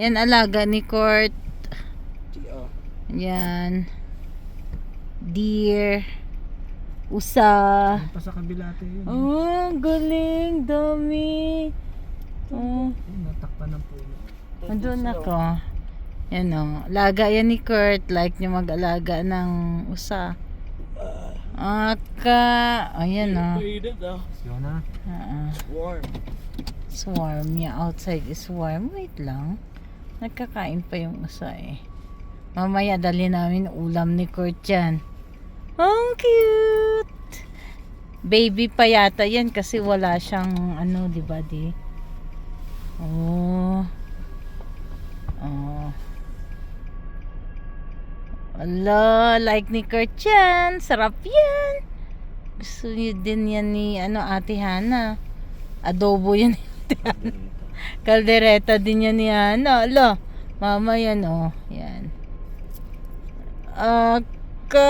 Yan alaga ni Kurt. Yan. Yan. Deer. Usa. Yan pa sa kabila ate yun. Oh, galing. Dami. Oh. Natakpan ng puno. Andun ako. Yan o. Alaga yan ni Kurt. Like niya mag-alaga ng usa. Aka. Ayan o. Yun na. Warm. It's warm. Yeah, outside is warm. Wait lang. Nagkakain pa yung usa eh. Mamaya dali namin ulam ni Kurt yan. Ang cute. Baby pa yata yan kasi wala siyang ano, di ba di? Oh. Oh. Ala, like ni Kurt yan. Sarap yan. Gusto niyo din yan ni ano, Ate Hana. Adobo yan ni Ate Hana. Kaldereta din yan ni Hana. Ala, mama yan oh. Yan.